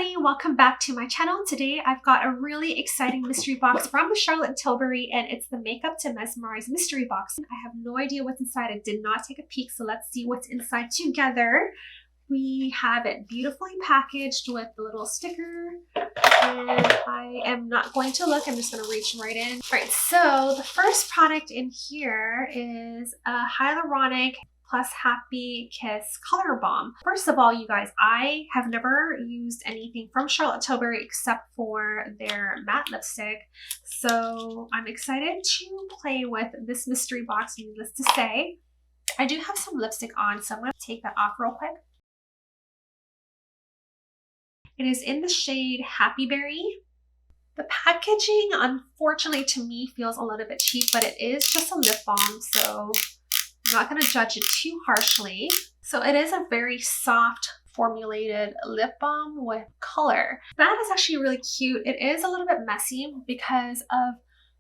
everybody, welcome back to my channel. Today I've got a really exciting mystery box from Charlotte Tilbury, and it's the Makeup to Mesmerize Mystery Box. I have no idea what's inside. I did not take a peek, so let's see what's inside together. We have it beautifully packaged with the little sticker, and I am not going to look. I'm just going to reach right in. All right, so the first product in here is a hyaluronic plus Happy Kiss Color Balm. First of all, you guys, I have never used anything from Charlotte Tilbury except for their matte lipstick. So I'm excited to play with this mystery box, needless to say. I do have some lipstick on, so I'm going to take that off real quick. It is in the shade Happy Berry. The packaging, unfortunately to me, feels a little bit cheap, but it is just a lip balm, so I'm not going to judge it too harshly. So it is a very soft formulated lip balm with color. That is actually really cute. It is a little bit messy because of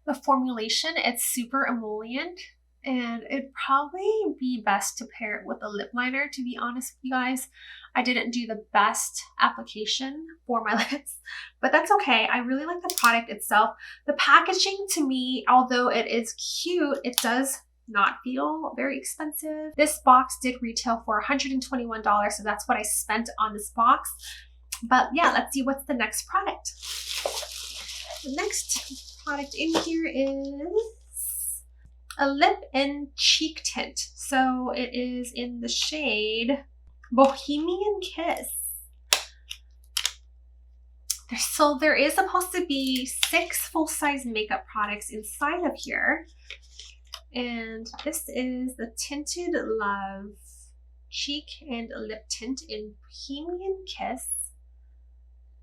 the formulation. It's super emollient, and it'd probably be best to pair it with a lip liner, to be honest with you guys. I didn't do the best application for my lips, but that's okay. I really like the product itself. The packaging, to me, although it is cute, it does not feel very expensive. This box did retail for $121, so that's what I spent on this box. But yeah, let's see what's the next product. The next product in here is a lip and cheek tint. So it is in the shade Bohemian Kiss. So there is supposed to be 6 full-size makeup products inside of here. And this is the Tinted Love Cheek and Lip Tint in Bohemian Kiss.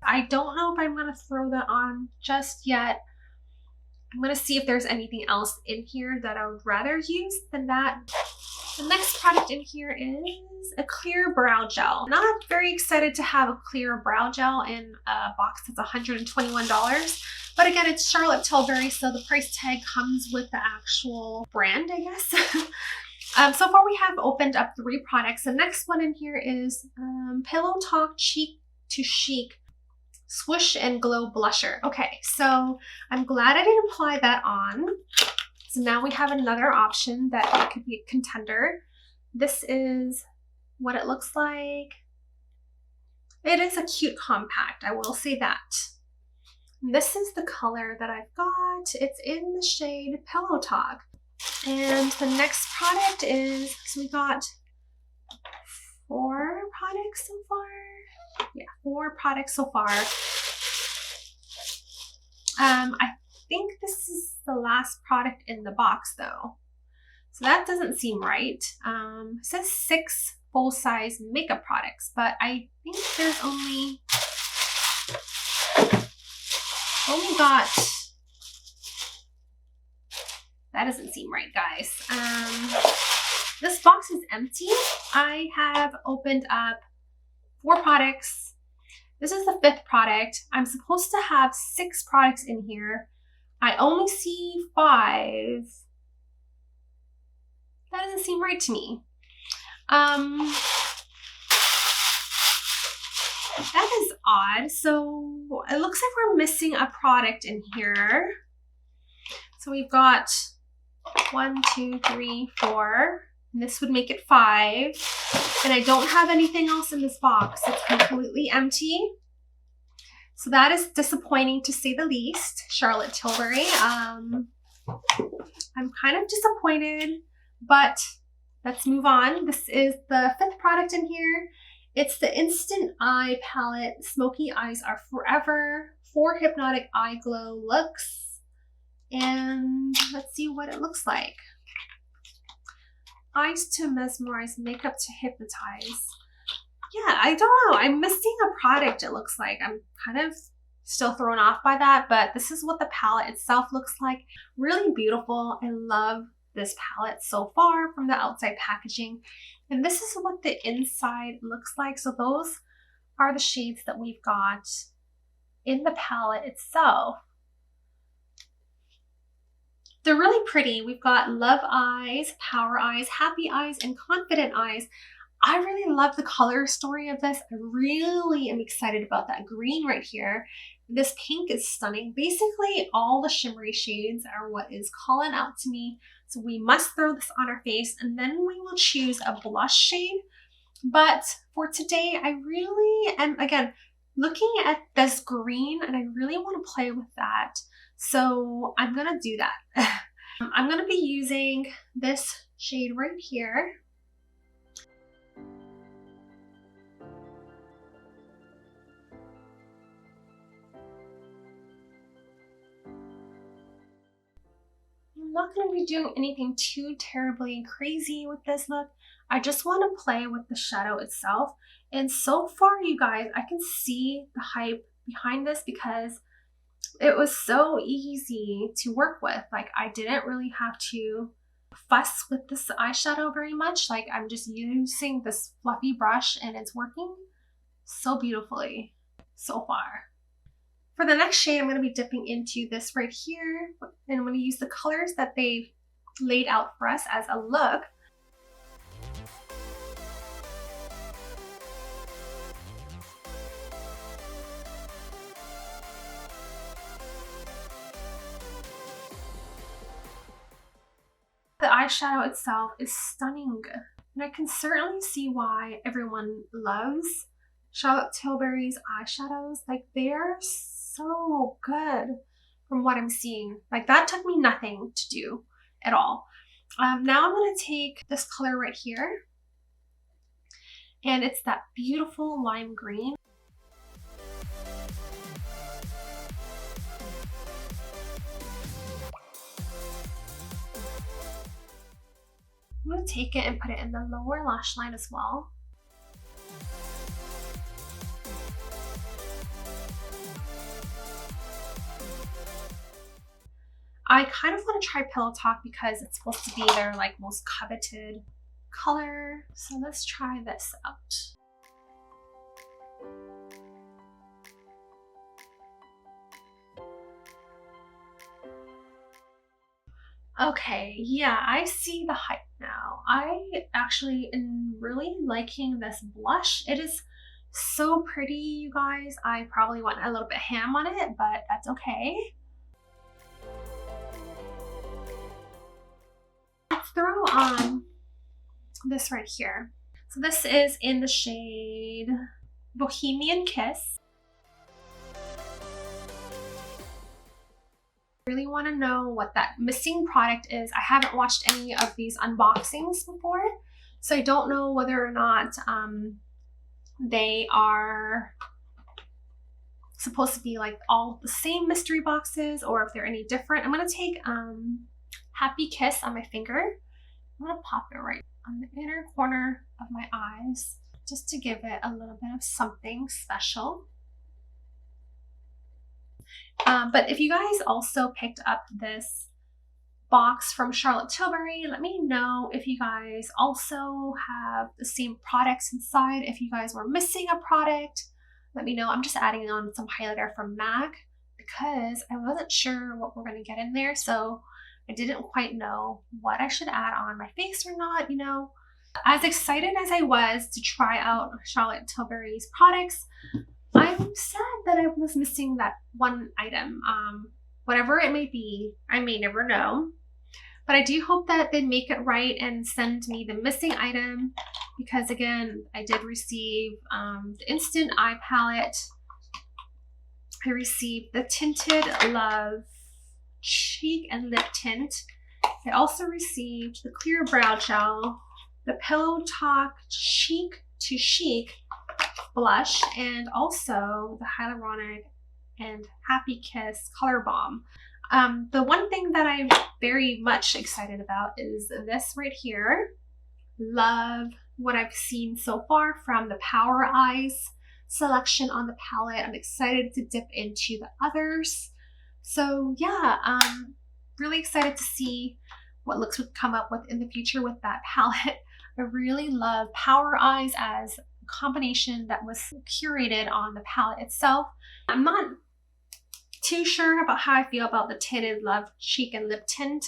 I don't know if I'm going to throw that on just yet. I'm going to see if there's anything else in here that I would rather use than that. The next product in here is a clear brow gel. Not very excited to have a clear brow gel in a box that's $121. But again, it's Charlotte Tilbury, so the price tag comes with the actual brand, I guess. So far we have opened up 3 products. The next one in here is Pillow Talk Cheek to Chic Swoosh and Glow Blusher. Okay, so I'm glad I didn't apply that on. So now we have another option that could be a contender. This is what it looks like. It is a cute compact, I will say that. This is the color that I've got. It's in the shade Pillow Talk. And the next product is, so we got 4 products so far. Yeah, 4 products so far. I think this is the last product in the box though. So that doesn't seem right. It says 6 full-size makeup products, but I think there's only got, that doesn't seem right, guys. This box is empty. I have opened up 4 products. This is the 5th product. I'm supposed to have 6 products in here. I only see 5. That doesn't seem right to me. That is odd. So it looks like we're missing a product in here. So we've got 1, 2, 3, 4. And this would make it 5. And I don't have anything else in this box. It's completely empty. So that is disappointing to say the least, Charlotte Tilbury. I'm kind of disappointed, but let's move on. This is the 5th product in here. It's the Instant Eye Palette Smoky Eyes Are Forever 4 Hypnotic Eye Glow Looks. And let's see what it looks like. Eyes to mesmerize, makeup to hypnotize. Yeah, I don't know. I'm missing a product, it looks like. I'm kind of still thrown off by that, but this is what the palette itself looks like. Really beautiful. I love this palette so far from the outside packaging. And this is what the inside looks like. So those are the shades that we've got in the palette itself. They're really pretty. We've got Love Eyes, Power Eyes, Happy Eyes, and Confident Eyes. I really love the color story of this. I really am excited about that green right here. This pink is stunning. Basically, all the shimmery shades are what is calling out to me. So we must throw this on our face, and then we will choose a blush shade. But for today, I really am, again, looking at this green, and I really want to play with that. So I'm going to do that. I'm going to be using this shade right here. I'm not going to be doing anything too terribly crazy with this look. I just want to play with the shadow itself. And so far, you guys, I can see the hype behind this because it was so easy to work with. Like, I didn't really have to fuss with this eyeshadow very much. Like, I'm just using this fluffy brush and it's working so beautifully so far. For the next shade, I'm going to be dipping into this right here, and I'm going to use the colors that they laid out for us as a look. The eyeshadow itself is stunning, and I can certainly see why everyone loves Charlotte Tilbury's eyeshadows. Like, they're so good from what I'm seeing. Like, that took me nothing to do at all. Now I'm going to take this color right here, and it's that beautiful lime green. I'm going to take it and put it in the lower lash line as well. I kind of want to try Pillow Talk because it's supposed to be their like most coveted color. So let's try this out. Okay, yeah, I see the hype now. I actually am really liking this blush. It is so pretty, you guys. I probably went a little bit ham on it, but that's okay. Let's throw on this right here. So this is in the shade Bohemian Kiss. Really want to know what that missing product is. I haven't watched any of these unboxings before, so I don't know whether or not they are supposed to be like all the same mystery boxes or if they're any different. I'm going to take Happy Kiss on my finger. I'm going to pop it right on the inner corner of my eyes just to give it a little bit of something special. But if you guys also picked up this box from Charlotte Tilbury, let me know if you guys also have the same products inside. If you guys were missing a product, let me know. I'm just adding on some highlighter from MAC because I wasn't sure what we're going to get in there. So I didn't quite know what I should add on my face or not, you know. As excited as I was to try out Charlotte Tilbury's products, I'm sad that I was missing that one item. Whatever it may be, I may never know. But I do hope that they make it right and send me the missing item because, again, I did receive the Instant Eye Palette. I received the Tinted Love Cheek and Lip Tint. I also received the Clear Brow Gel, the Pillow Talk Cheek to Chic blush, and also the Hyaluronic and Happy Kiss Color Balm. The one thing that I'm very much excited about is this right here. Love what I've seen so far from the Power Eyes selection on the palette. I'm excited to dip into the others. So yeah, really excited to see what looks would come up with in the future with that palette. I really love Power Eyes as combination that was curated on the palette itself. I'm not too sure about how I feel about the Tinted Love Cheek and Lip Tint.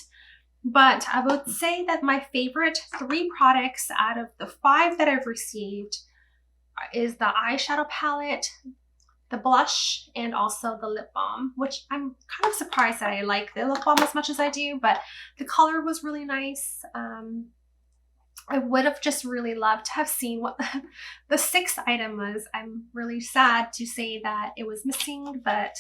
But I would say that my favorite 3 products out of the 5 that I've received is the eyeshadow palette, the blush, and also the lip balm, which I'm kind of surprised that I like the lip balm as much as I do, but the color was really nice. I would have just really loved to have seen what the 6th item was. I'm really sad to say that it was missing, but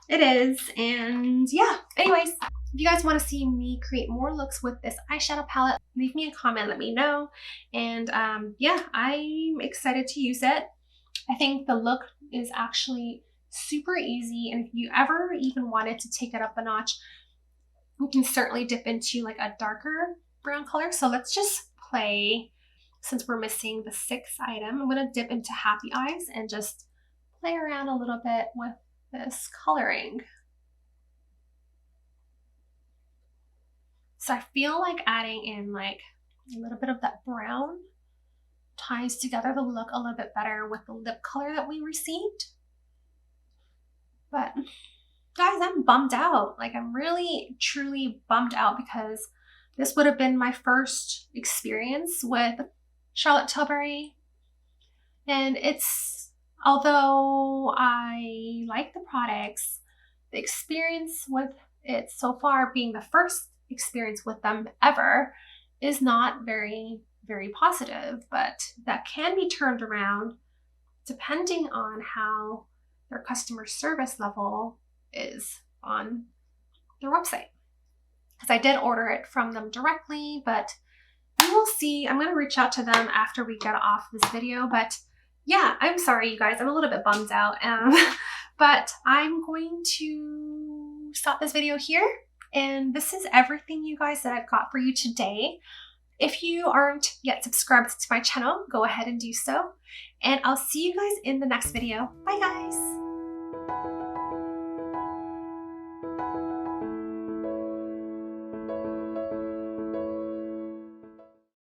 it is. And yeah, anyways, if you guys want to see me create more looks with this eyeshadow palette, leave me a comment, let me know. And yeah, I'm excited to use it. I think the look is actually super easy, and if you ever even wanted to take it up a notch, you can certainly dip into like a darker brown color. So let's just play, since we're missing the 6th item, I'm going to dip into Happy Eyes and just play around a little bit with this coloring. So I feel like adding in like a little bit of that brown ties together the look a little bit better with the lip color that we received. But guys, I'm bummed out. Like, I'm really truly bummed out because this would have been my first experience with Charlotte Tilbury. And although I like the products, the experience with it so far, being the first experience with them ever, is not very, very positive. But that can be turned around depending on how their customer service level is on their website. Because I did order it from them directly, but we will see. I'm going to reach out to them after we get off this video. But yeah, I'm sorry, you guys. I'm a little bit bummed out. But I'm going to stop this video here. And this is everything, you guys, that I've got for you today. If you aren't yet subscribed to my channel, go ahead and do so. And I'll see you guys in the next video. Bye, guys.